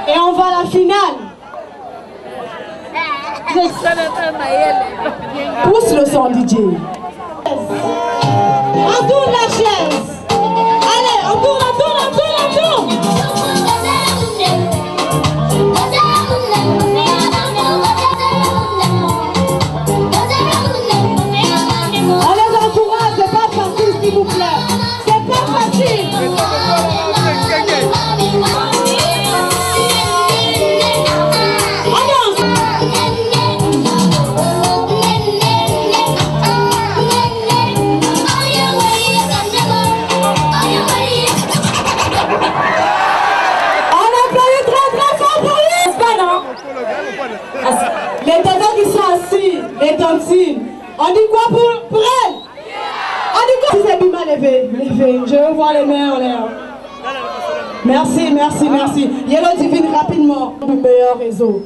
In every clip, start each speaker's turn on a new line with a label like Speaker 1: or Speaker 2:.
Speaker 1: Et on va à la finale. Pousse le son, DJ. On tourne la chaise. Allez, on tourne, on tourne, on tourne, on tourne. On les encourage, c'est pas facile, s'il vous plaît. C'est pas facile. Les tétons qui sont assis, les tontines, on dit quoi pour elle? On dit quoi? Si c'est Bima, levez, je vois les mains en l'air. Merci, merci, merci. Yellow Divine, rapidement, le meilleur réseau.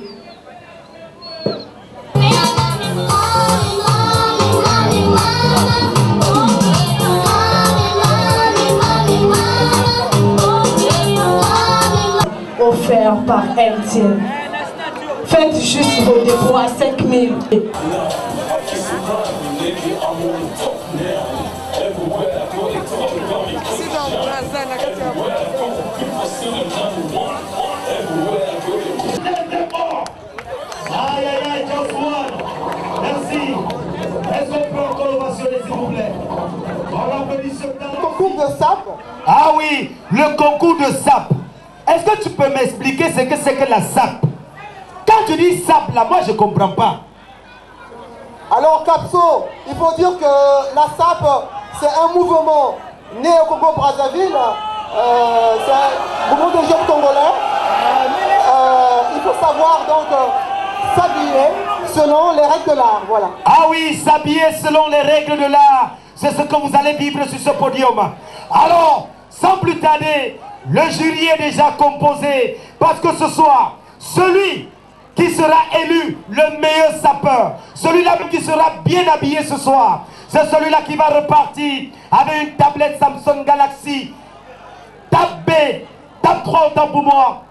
Speaker 1: Offert par MTN. Faites juste vos dépôts à 5 000.
Speaker 2: Merci. Est-ce qu'on peut encore ovationner, s'il vous plaît? On applaudit ce temps.
Speaker 3: Le concours de SAP.
Speaker 2: Ah oui, le concours de SAP. Est-ce que tu peux m'expliquer ce que c'est que la SAP? Quand tu dis SAP, là, moi je ne comprends pas.
Speaker 3: Alors, Capso, il faut dire que la SAP, c'est un mouvement né au Congo-Brazzaville. C'est un mouvement de jeunes congolais. Il faut savoir donc s'habiller selon les règles de l'art. Voilà.
Speaker 2: Ah oui, s'habiller selon les règles de l'art. C'est ce que vous allez vivre sur ce podium. Alors, sans plus tarder, le jury est déjà composé. Parce que ce soir, celui qui sera élu le meilleur sapeur, celui-là qui sera bien habillé ce soir, c'est celui-là qui va repartir avec une tablette Samsung Galaxy. Tape B, tape 3 autant pour moi.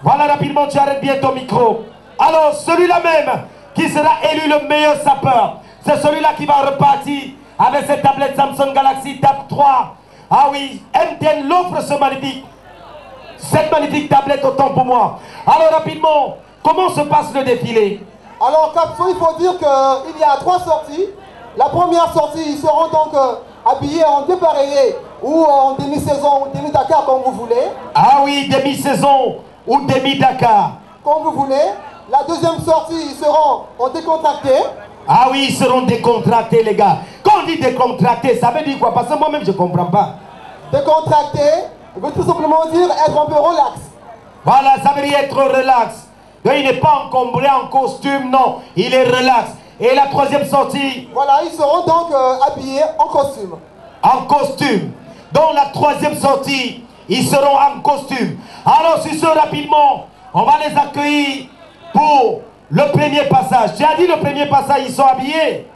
Speaker 2: Voilà, rapidement, tu arrêtes bien ton micro. Alors, celui-là même qui sera élu le meilleur sapeur, c'est celui-là qui va repartir avec cette tablette Samsung Galaxy Tab 3. Ah oui, MTN l'offre cette magnifique tablette autant pour moi. Alors, rapidement, comment se passe le défilé?
Speaker 3: Alors, Capso, il faut dire qu'il y a 3 sorties. La première sortie, ils seront donc habillés en dépareillé ou en demi-saison ou demi-Dakar, comme vous voulez.
Speaker 2: Ah oui, demi-saison ou demi-Dakar.
Speaker 3: Comme vous voulez. La deuxième sortie, ils seront en décontracté.
Speaker 2: Ah oui, ils seront décontractés, les gars. Quand on dit décontracté, ça veut dire quoi? Parce que moi-même, je ne comprends pas.
Speaker 3: Décontracté veut tout simplement dire être un peu relax.
Speaker 2: Voilà, ça veut dire être relax. Il n'est pas encombré en costume, non. Il est relax. Et la troisième sortie?
Speaker 3: Voilà, ils seront donc habillés en costume.
Speaker 2: En costume. Dans la troisième sortie, ils seront en costume. Alors, sur ce, rapidement, on va les accueillir pour le premier passage. Tu as dit le premier passage, ils sont habillés?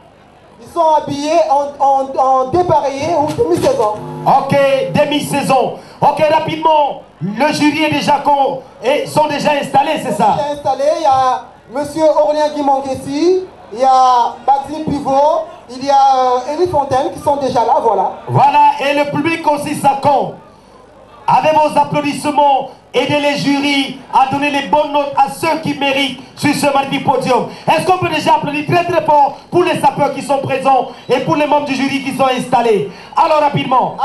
Speaker 3: Ils sont habillés en dépareillé ou demi-saison.
Speaker 2: Ok, demi-saison. Ok, rapidement, le jury est déjà sont déjà installés, c'est ça?
Speaker 3: Déjà installé, il y a M. Aurélien Guimangesi, il y a Maxime Pivot, il y a Élie Fontaine qui sont déjà là, voilà.
Speaker 2: Voilà, et le public aussi s'accombe. Avec vos applaudissements, aidez les jurys à donner les bonnes notes à ceux qui méritent sur ce magnifique podium. Est-ce qu'on peut déjà applaudir très très fort pour les sapeurs qui sont présents et pour les membres du jury qui sont installés? Alors rapidement,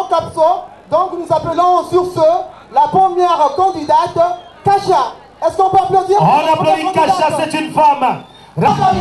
Speaker 3: Capso, donc nous appelons sur ce la première candidate, Kacha. Est-ce qu'on peut applaudir?
Speaker 2: On applaudit Kacha, c'est une femme.
Speaker 3: Kacha.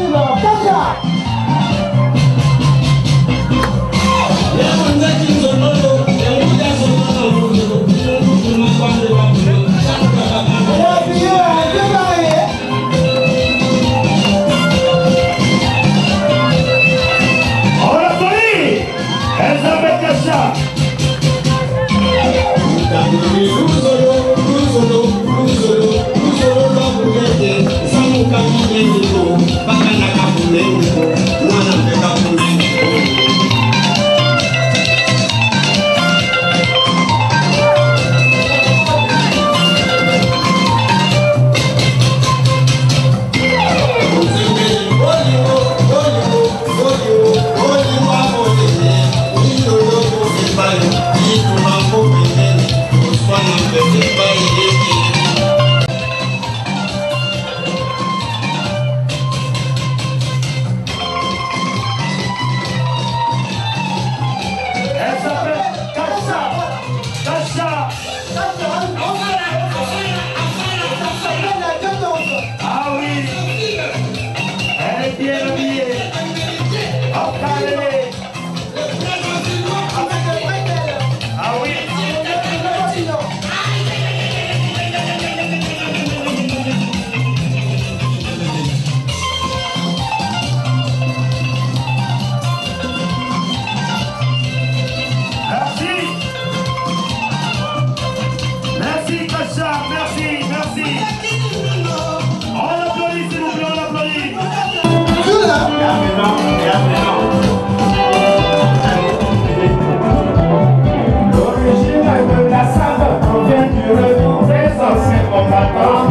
Speaker 4: L'origine de la salle provient du retour des anciens combattants.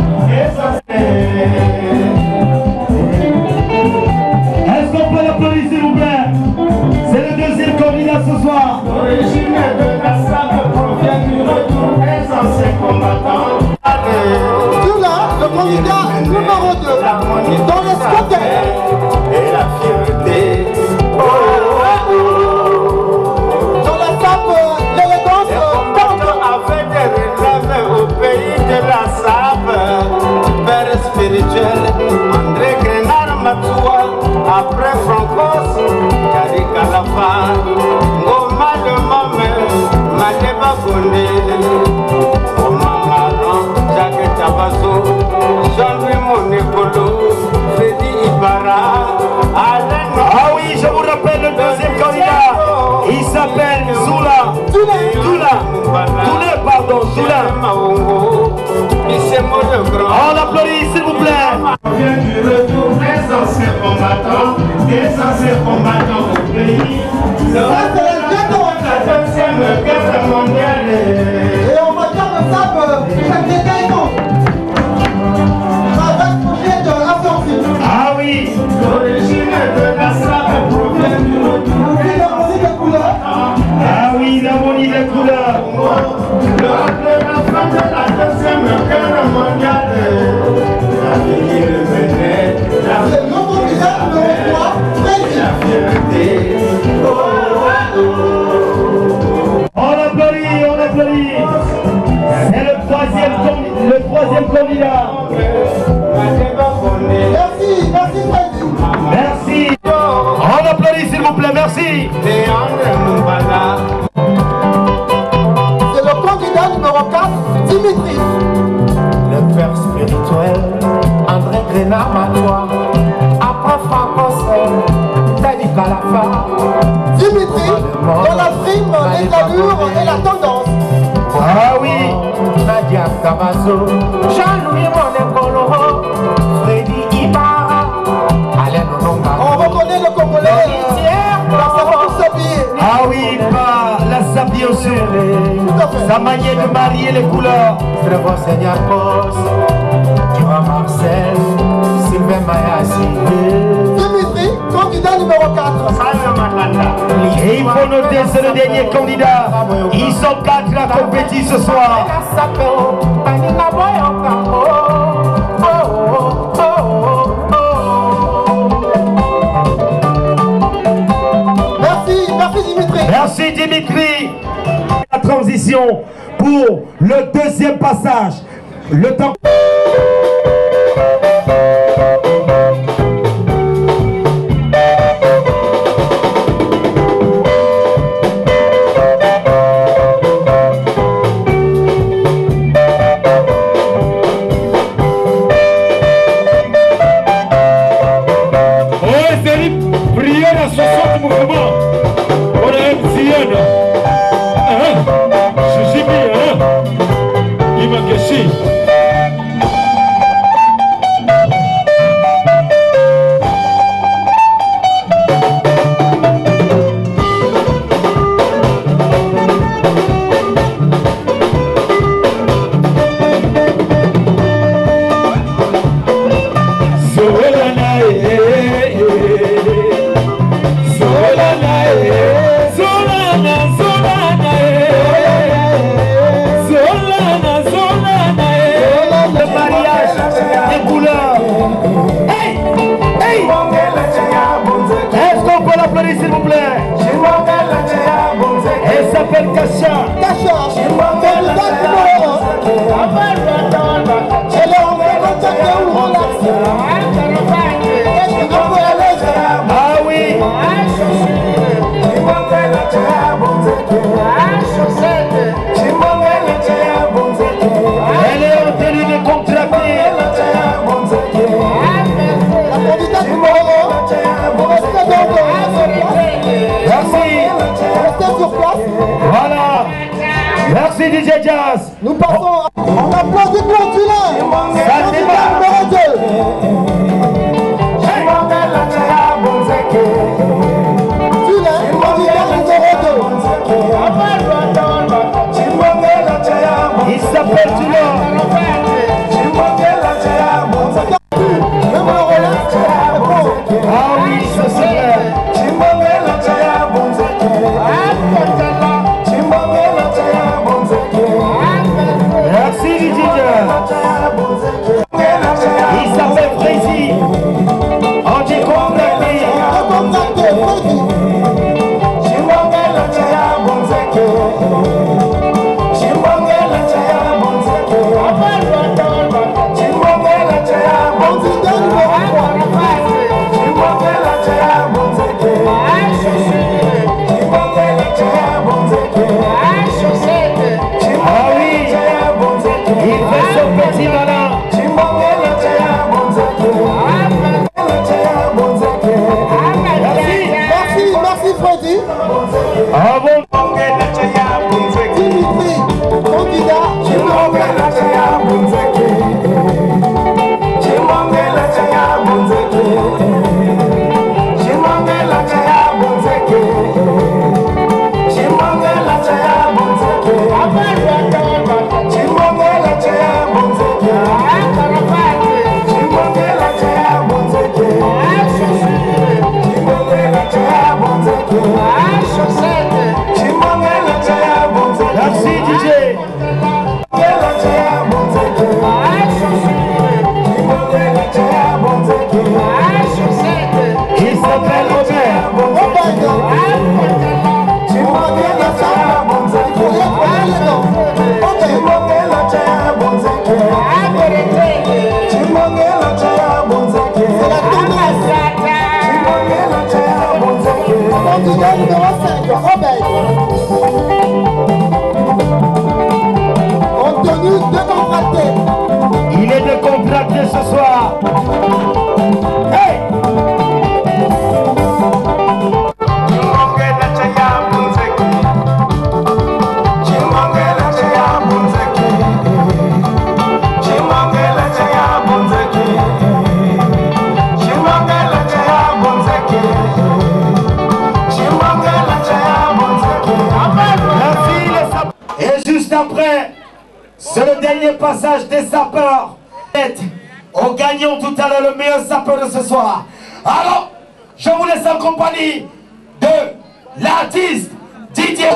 Speaker 2: Est-ce qu'on peut l'applaudir s'il vous plaît? C'est le deuxième candidat ce soir.
Speaker 4: L'origine de la salle provient du retour des anciens combattants.
Speaker 3: Celui-là, le candidat numéro 2, dans les squatters.
Speaker 4: Et la fierté.
Speaker 3: Dans la sape, l'élégance
Speaker 4: Avec des relèves au pays de la sape. Père spirituel, André Grenard Matoua. Après Francos, Kari Kalafa. Ngoma de Mame, Madeba Gondé. Jacques Tabasso, Jean-Louis Monekolo, Freddy Ibarra, Alain.
Speaker 2: Ah oui, je vous rappelle le deuxième candidat. Il s'appelle Zoula. Zoula, pardon, Zoula. On l'applaudit s'il vous plaît.
Speaker 4: On vient du retour des anciens combattants au pays. La deuxième guerre mondiale.
Speaker 3: et on va dire de sape, chaque détail compte. Ça va être projet de l'offensive.
Speaker 2: Ah oui.
Speaker 4: L'origine de la salle provient du retour
Speaker 3: Et l'harmonie des couleurs.
Speaker 2: Ah oui, l'harmonie des couleurs.
Speaker 4: lors de la fin de la deuxième guerre mondiale. L'avenir venait,
Speaker 3: C'est le candidat numéro 3, Freddy.
Speaker 4: la fierté.
Speaker 2: On applaudit, on applaudit. C'est le troisième candidat.
Speaker 3: Merci, merci Freddy.
Speaker 2: Merci. On applaudit s'il vous plaît, merci.
Speaker 3: C'est le candidat numéro 4, Dimitri.
Speaker 4: Le père spirituel, André Grenard Matoua. Après Francos, Tadi Kalafa.
Speaker 3: Dimitri, dans la frime, les allures et la tendance.
Speaker 2: Ah oui.
Speaker 4: Nadia Tabasso, Jean-Louis Monekolo, Freddy Ibarra, Alain Nononga.
Speaker 3: On reconnaît le Congolais dans sa façon s'habiller.
Speaker 2: Ah oui, pas la sape aussi. Sa manière de marier les couleurs.
Speaker 4: Trevor Seigneur Cos, Durand Marcel, Sylvain Mayassi.
Speaker 3: Dimitri, candidat numéro 4.
Speaker 2: Et il faut noter, c'est le dernier candidat. Ils sont 4 à compétir ce soir.
Speaker 3: Merci, merci Dimitri.
Speaker 2: Merci Dimitri. La transition pour le deuxième passage. Le temps. S'il vous plaît. Elle s'appelle Kacha.
Speaker 3: Kacha, candidat numéro 1. Elle est en contact ou relaxée.
Speaker 2: Ah oui. Elle est en tenue de contracter.
Speaker 3: La candidate numéro 1, restez donc
Speaker 2: Merci.
Speaker 3: restez sur place.
Speaker 2: Voilà. Merci DJ Jazz.
Speaker 3: Nous passons, on applaudit pour Tulin.
Speaker 2: Ça
Speaker 3: Candidat numéro 2. Candidat numéro 5, Robert. En tenue décontractée.
Speaker 2: Il est décontracté ce soir. Hey! Et juste après, c'est le dernier passage des sapeurs. En gagnant tout à l'heure le meilleur sapeur de ce soir. Alors, je vous laisse en compagnie de l'artiste Didier.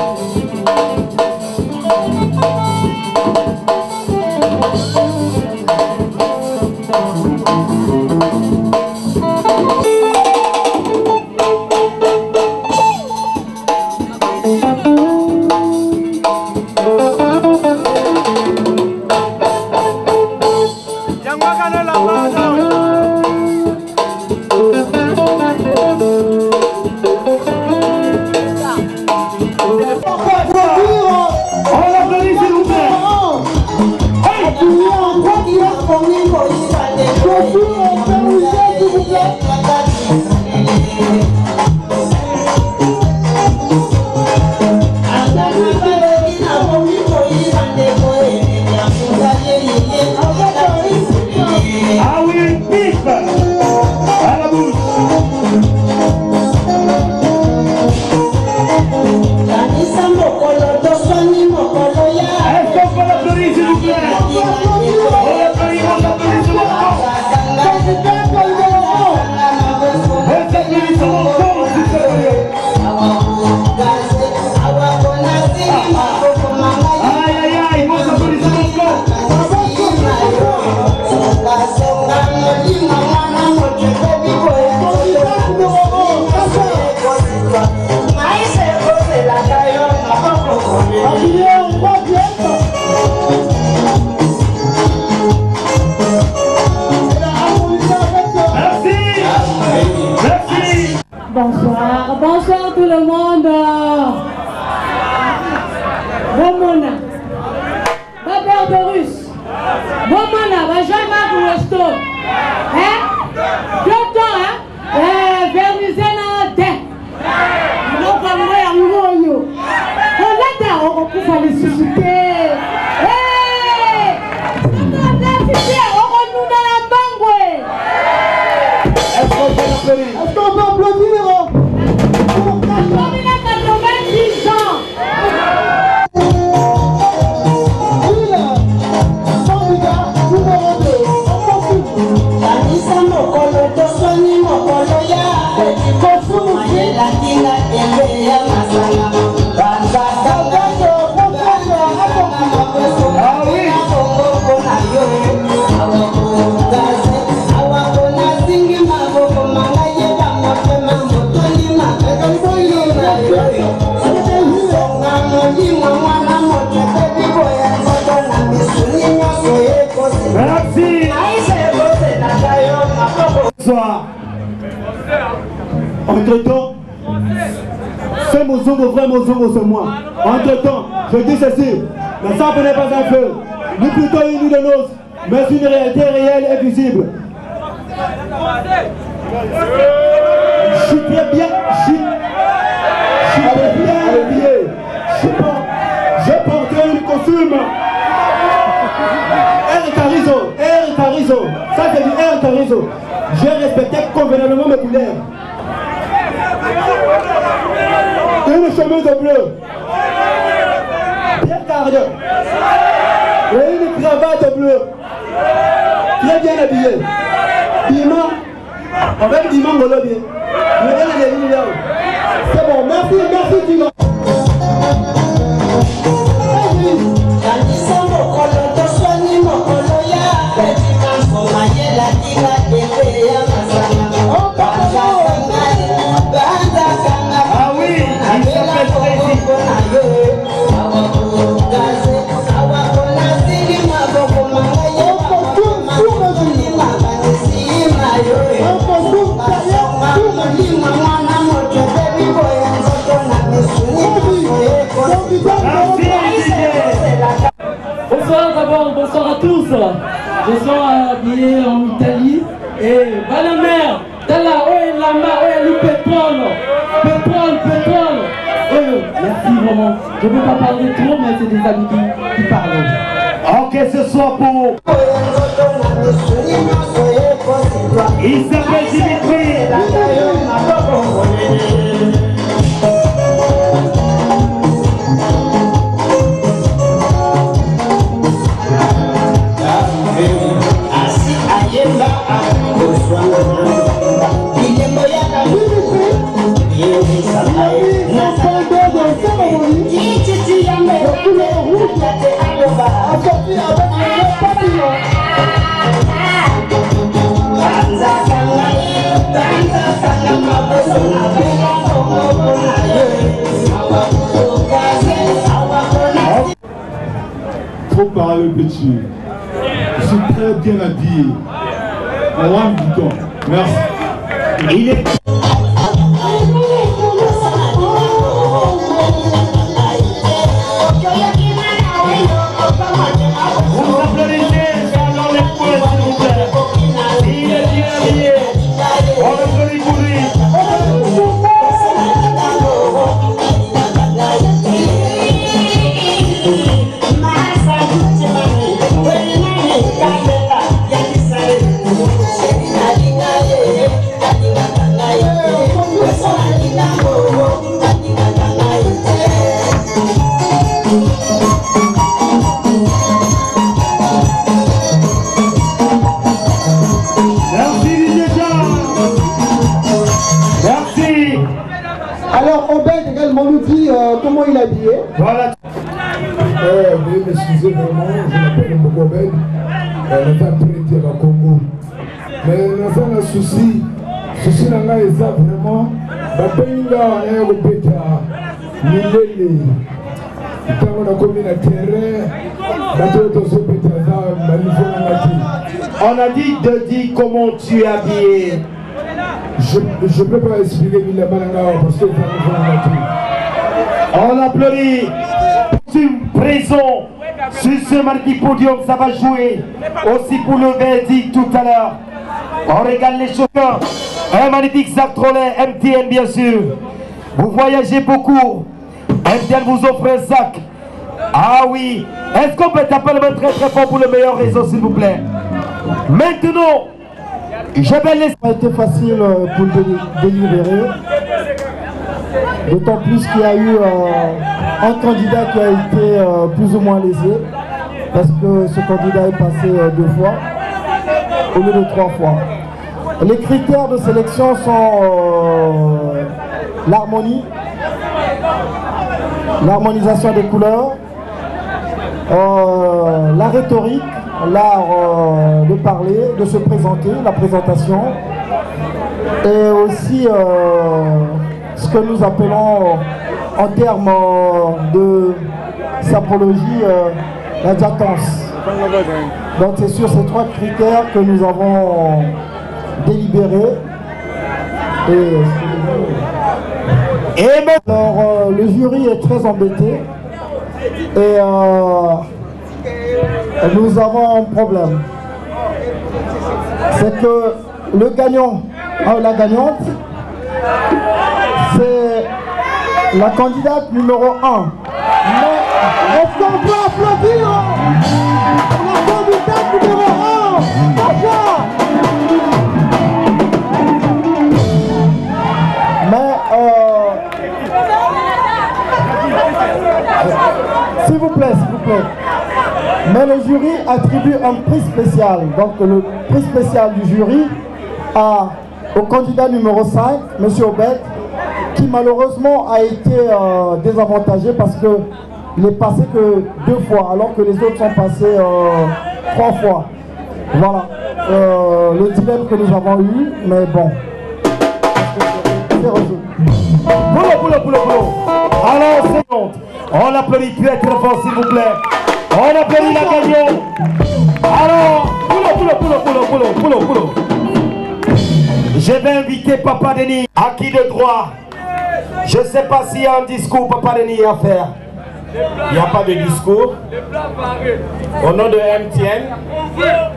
Speaker 5: Bonsoir, bonsoir tout le monde. Bomona, Babert de Russe. Bomona, Jean-Marc Ouesto. Hein? Deux temps, hein? Vernizena de. Non, pas vrai, on l'a on peut faire les susciter. Hey! On a nous dans la banque.
Speaker 2: Est-ce qu'on peut applaudir?
Speaker 3: Est-ce qu'on peut applaudir?
Speaker 5: On a 90 ans.
Speaker 2: Merci. Bonsoir.
Speaker 6: Entre-temps, c'est Mozongo, vrai Mozongo, c'est moi. Entre-temps, je dis ceci, la sample n'est pas un feu, ni plutôt une nuit de noces, mais une réalité réelle et visible. Je suis très bien, je suis bien habillé. Je porte une costume. Air Carizo, ça c'est du Air Carizo. J'ai respecté convenablement mes couleurs. Une chemise de bleu, bien gardée, et une cravate bleue, très bien habillée. Diman, on va dire Diman Golo bien. C'est bon, merci, merci Diman.
Speaker 2: Ah oui, il s'appelle Tracy.
Speaker 7: Je suis habillé en Italie. Et va la mer. T'as là, oh, la mer, oh, le pétrole. Pétrole. Merci maman. Je ne peux pas parler trop, mais c'est des amis qui parlent.
Speaker 2: Ok, ce soir pour... Il s'appelle Dimitri.
Speaker 6: Faut parler petit. Je suis très bien habillé. Alain Bouton. Merci.
Speaker 2: Il est... Vous applaudissez dans les points, s'il vous plaît. Il est bien habillé. On applaudit pour lui.
Speaker 3: Comment il est habillé?
Speaker 2: Voilà.
Speaker 8: Veuillez m'excuser vraiment, je m'appelle Mbogobed, on n'a pas prêté au Congo. Mais on a fait un souci n'a pas été vraiment, la peine est au bêta, millénaire. Quand on a commis la terre,
Speaker 2: on a dit de dire comment tu es habillé.
Speaker 8: Je ne peux pas expliquer parce que
Speaker 2: on applaudit. Présent sur ce mardi podium, ça va jouer aussi pour le verdict tout à l'heure. On regarde les chauffeurs. Un magnifique sac trolley MTN bien sûr. Vous voyagez beaucoup. MTN vous offre un sac. Ah oui. Est-ce qu'on peut taper le main très très fort pour le meilleur réseau s'il vous plaît? Maintenant, je vais laisser...
Speaker 9: Ça a été facile pour délibérer. D'autant plus qu'il y a eu un candidat qui a été plus ou moins lésé. Parce que ce candidat est passé 2 fois au lieu de 3 fois. Les critères de sélection sont l'harmonie, l'harmonisation des couleurs, la rhétorique, l'art de parler, de se présenter, la présentation, et aussi ce que nous appelons en termes de sapologie la diatance. Donc c'est sur ces 3 critères que nous avons délibéré. Alors le jury est très embêté et nous avons un problème. C'est que le gagnant, la gagnante, c'est la candidate numéro 1. Mais est-ce qu'on peut applaudir la candidate numéro 1? Mais s'il vous plaît. Mais le jury attribue un prix spécial. Donc le prix spécial du jury au candidat numéro 5, M. Obed, qui malheureusement a été désavantagé parce qu'il est passé que 2 fois, alors que les autres sont passés 3 fois. Voilà le dilemme que nous avons eu, mais bon. C'est résolu.
Speaker 2: Boulot. Alors, c'est bon. On applaudit très très fort, s'il vous plaît. On applaudit la gagnante. Alors, boulot. Je vais inviter Papa Denis, acquis de droit. Je ne sais pas s'il y a un discours Papa Denis à faire.
Speaker 10: il n'y a pas de discours. Au nom de MTN,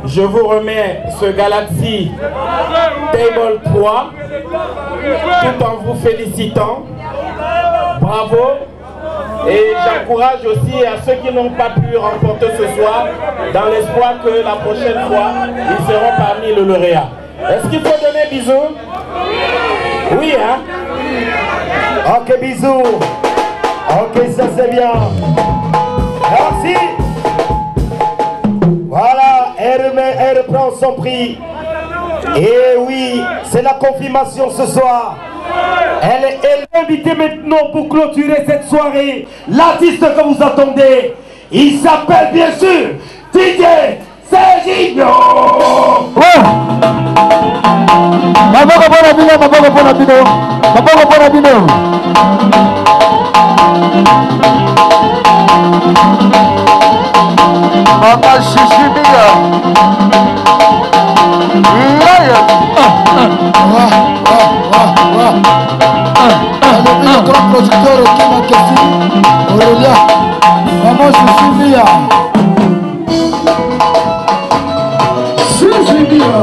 Speaker 10: je vous remets ce Galaxy Table 3 tout en vous félicitant. Bravo. Et j'encourage aussi à ceux qui n'ont pas pu remporter ce soir, dans l'espoir que la prochaine fois, ils seront parmi le lauréat. Est-ce qu'il faut donner bisous? Oui, hein?
Speaker 2: Ok, bisous. Ok, ça c'est bien. Merci. Voilà, elle reprend son prix. Et oui, c'est la confirmation ce soir. Elle est invitée maintenant pour clôturer cette soirée. L'artiste que vous attendez, il s'appelle bien sûr DJ Serginho.
Speaker 8: Le grand producteur Kima Kessi, Aurélia, maman je suis Mia. Je suis Mia.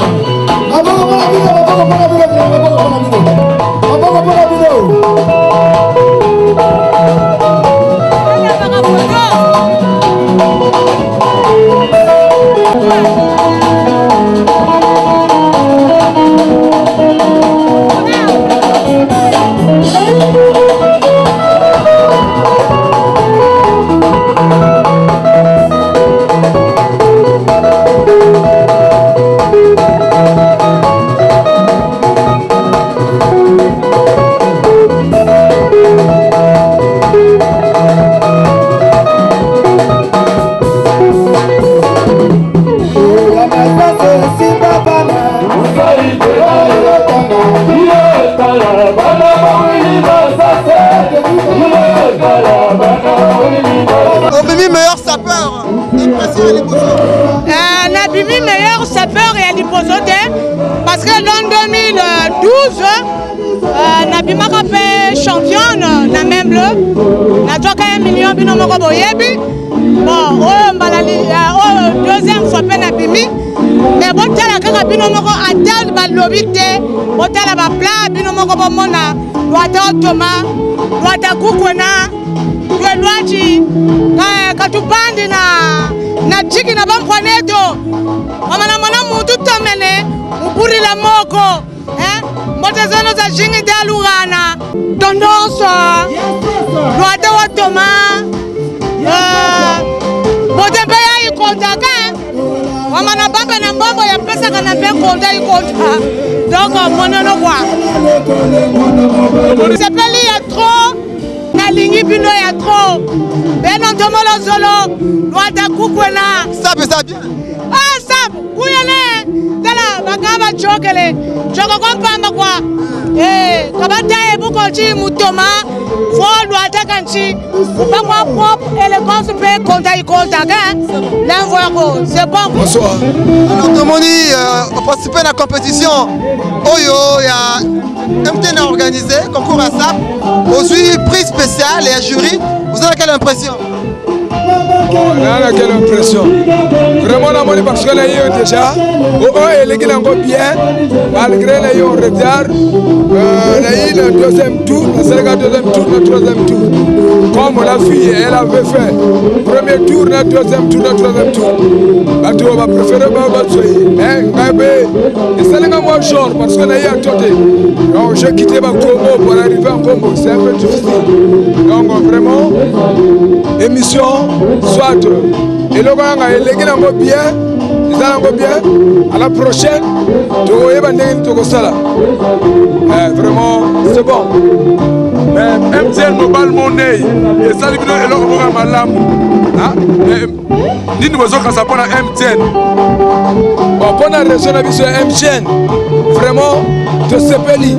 Speaker 3: Obimi meilleur sapeur,
Speaker 5: Nabimi meilleur sapeur et Aliposode parce que l'an 2012 Nabima fait championne na même bleu na toka 1 million bino moko boyebi bon mbalali deuxième fois pe Nabimi mais bon tala kaka bino moko atteindre ba lobité bon tala ba plat bino moko bomona wata toma wata kukwena lwachi katupandi na chiki na bampwaneto amana mwana mutu tomene mupuri la moko mbote zono za jingi de alugana tendance lwata watoma mbote mpe ya ikontaka amana bamba na mbombo ya pesa kana mpe konta ikonta donc monono kwa sepeli ya trop na lingi bino ya trop beno ntomolo zolo lwata kukwena
Speaker 3: sabe ça bien
Speaker 5: sab kuyele tala bakaba chokele choko kompamba kwa kabata ebuko chi mutoma fo lwata kanchi kupakwa pop élégance pe konta ikonta ka l'envoyer c'est bon.
Speaker 3: Bonsoir. Alors Domoni participer à la compétition Oyo ya MTN a organisé concours à SAP aujourd'hui prix spécial et un jury. Vous avez quelle impression?
Speaker 11: On a quelle impression? Vraiment la monnaie parce que là il y a déjà elle est bien malgré là il y a un retard. Le deuxième tour, le deuxième tour, le troisième tour. Comme la fille elle avait fait premier tour, le deuxième tour, le troisième tour. Tu vas préférer et c'est le moins genre parce que là il y a toté. Donc j'ai quitté ma Congo pour arriver en Congo, c'est un peu difficile. Donc vraiment émission soit et le gars il est bien, à la prochaine vraiment c'est bon. Mais MTN mobile money et ça libère et l'autre malam ni nous besoin ça pour la MTN pour la région de MTN vraiment de Sepeli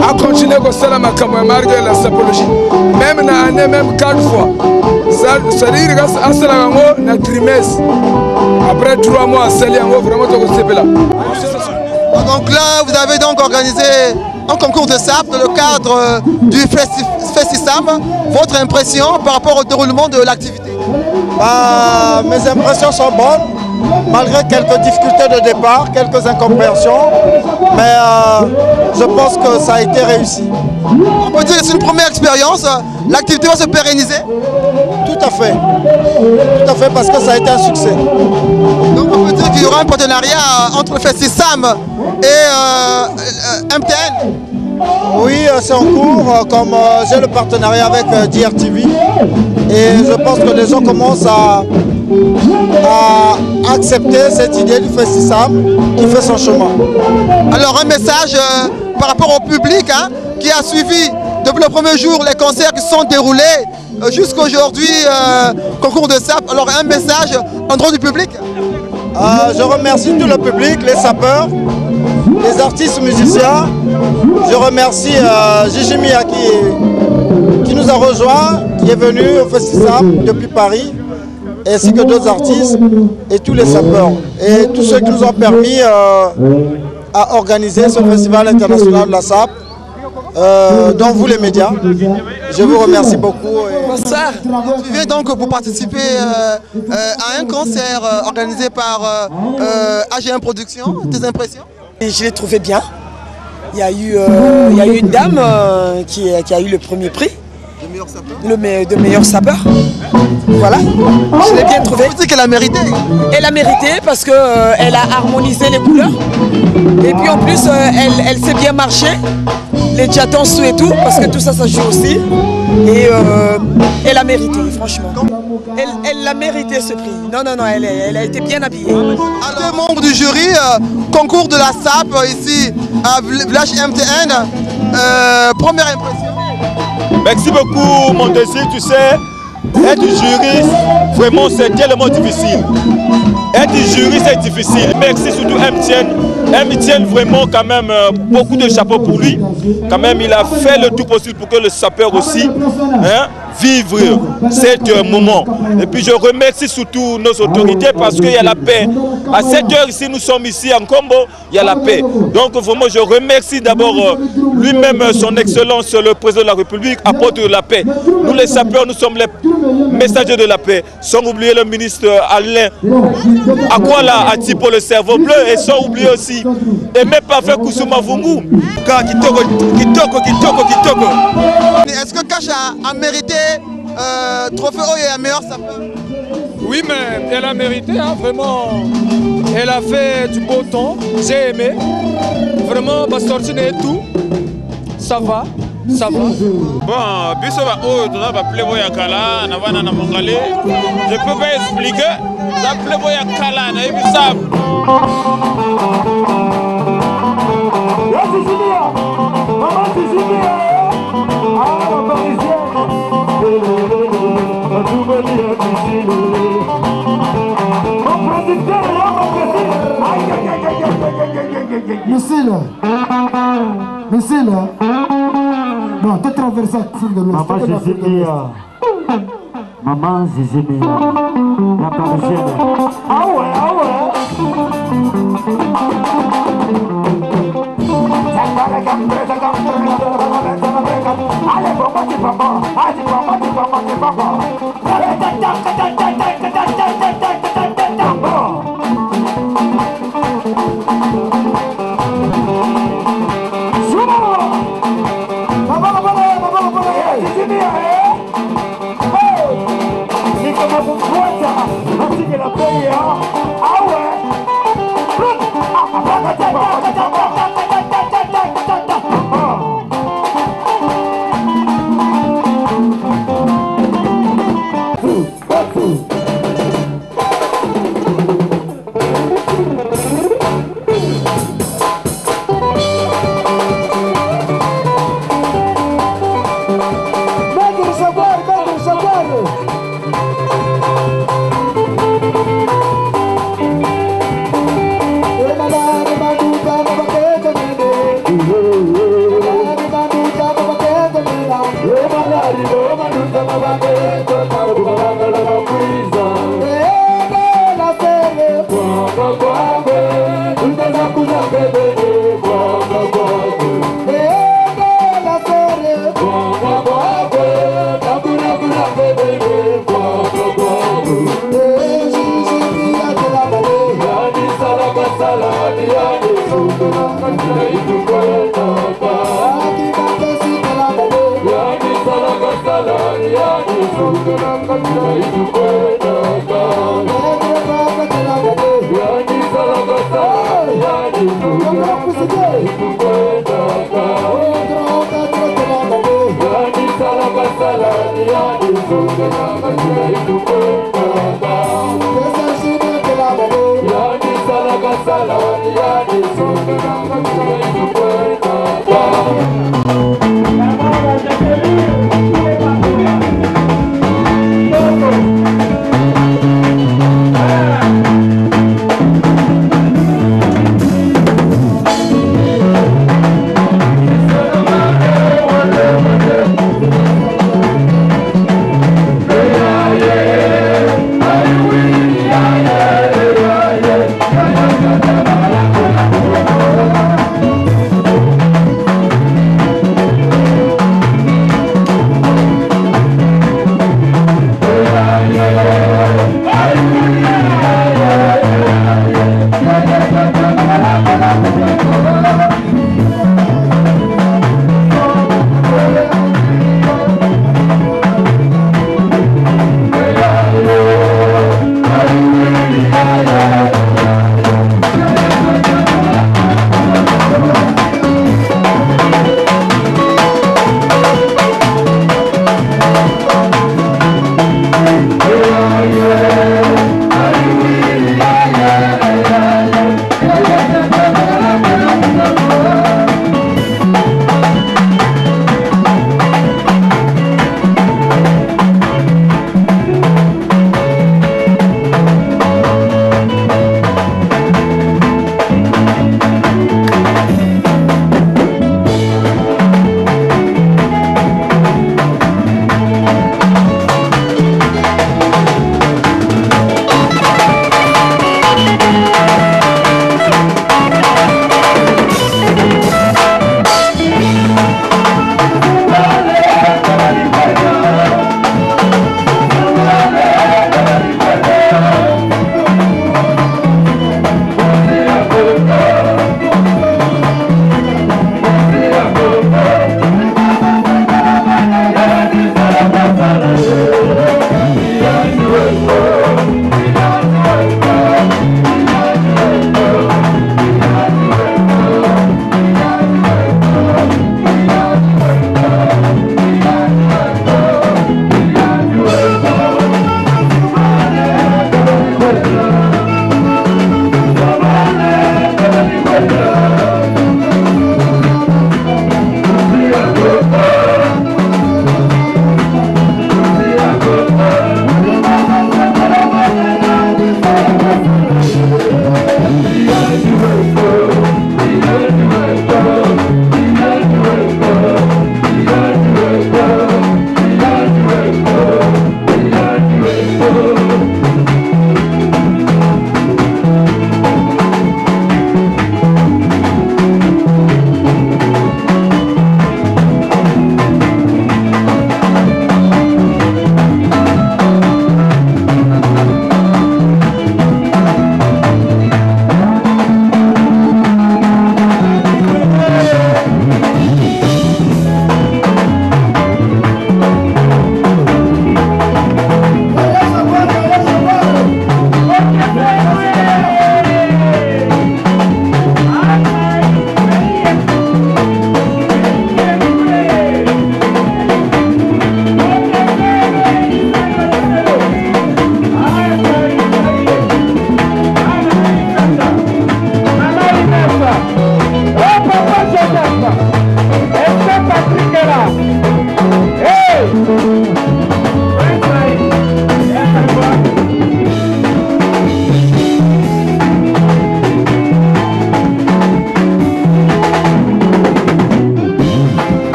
Speaker 11: à continuer comme ça la macamou malgré la sapologie même na année même 4 fois ça dit grâce à cela na trimestre après 3 mois c'est vraiment de Sepela.
Speaker 3: Donc là vous avez donc organisé un concours de SAP dans le cadre du Festisam. Votre impression par rapport au déroulement de l'activité?
Speaker 9: Mes impressions sont bonnes, malgré quelques difficultés de départ, quelques incompréhensions, mais je pense que ça a été réussi.
Speaker 3: On peut dire que c'est une première expérience, l'activité va se pérenniser?
Speaker 9: Tout à fait, parce que ça a été un succès.
Speaker 3: Donc on peut dire qu'il y aura un partenariat entre le Festisam et MTN?
Speaker 9: Oui, c'est en cours, comme j'ai le partenariat avec DRTV, et je pense que les gens commencent à accepter cette idée du Festisam qui fait son chemin.
Speaker 3: Alors un message par rapport au public qui a suivi depuis le premier jour les concerts qui sont déroulés jusqu'à aujourd'hui, concours de SAP. Alors un message en droit du public?
Speaker 9: Je remercie tout le public, les sapeurs, les artistes musiciens. Je remercie Gigi Mia qui nous a rejoints, qui est venu au Festisam depuis Paris, ainsi que d'autres artistes et tous les sapeurs. Et tous ceux qui nous ont permis à organiser ce festival international de la SAP, dont vous les médias. Je vous remercie beaucoup.
Speaker 3: Bonsoir. Tu viens donc pour participer à un concert organisé par AG1 Productions. Tes impressions?
Speaker 12: Je l'ai trouvé bien. Il y a eu une dame qui a eu le premier prix. Le meilleur sapeur. Voilà. Je l'ai bien trouvé.
Speaker 3: Vous dites qu'elle a mérité?
Speaker 12: Elle a mérité parce qu'elle a harmonisé les couleurs. Et puis en plus, elle sait bien marcher. Les diatances et tout, parce que tout ça, ça joue aussi. Et elle a mérité, franchement. Elle a mérité ce prix. Non, elle a été bien habillée.
Speaker 3: Alors, membres du jury, concours de la SAP ici à Village MTN. Première impression?
Speaker 13: Merci beaucoup, mon désir. Tu sais, être juriste, vraiment, c'est tellement difficile. Être jury, c'est difficile. Merci surtout MTN. MTN, vraiment, quand même, beaucoup de chapeau pour lui. Quand même, il a fait le tout possible pour que le sapeur aussi vive cet moment. Et puis, je remercie surtout nos autorités parce qu'il y a la paix. À 7 heures, ici, nous sommes ici en Combo, il y a la paix. Donc, vraiment, je remercie d'abord lui-même, son Excellence, le Président de la République, apporte de la paix. Nous, les sapeurs, nous sommes les messagers de la paix. Sans oublier le ministre Alain Akwala Ati pour le cerveau bleu et sans oublier aussi Aimé Parfait Koussouma Vungu. Kitoko.
Speaker 3: Est-ce que Cash a mérité trophée Oyo et meilleur sapeur?
Speaker 14: Oui, mais elle a mérité, vraiment. Elle a fait du beau temps, j'ai aimé. Vraiment, Bastortine et tout, ça va. Bon,
Speaker 15: biso ba oyo toza ba playboy ya kala na vana na mongale. Je peux pas expliquer. Ça playboy ya kala na ebisa.
Speaker 16: Monsieur là. Bon, tu traverses la file de l'eau. Maman Zizé Mia. La parisienne. Ah ouais. Allez, papa.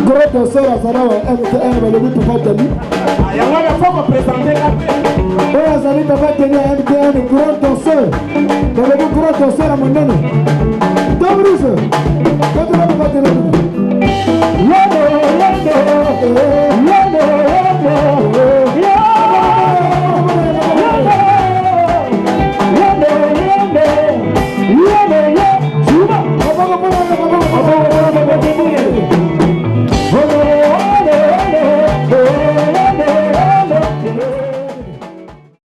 Speaker 16: Gros danseur à Sarawa, MTN, mais le but pour faire tenir. Il y a un fois qu'on présentait la paix. Oui, Azali, tu vas tenir MTN, gros danseur. Mais le but gros danseur à mon nom. Tom Rouge, quand tu vas tenir.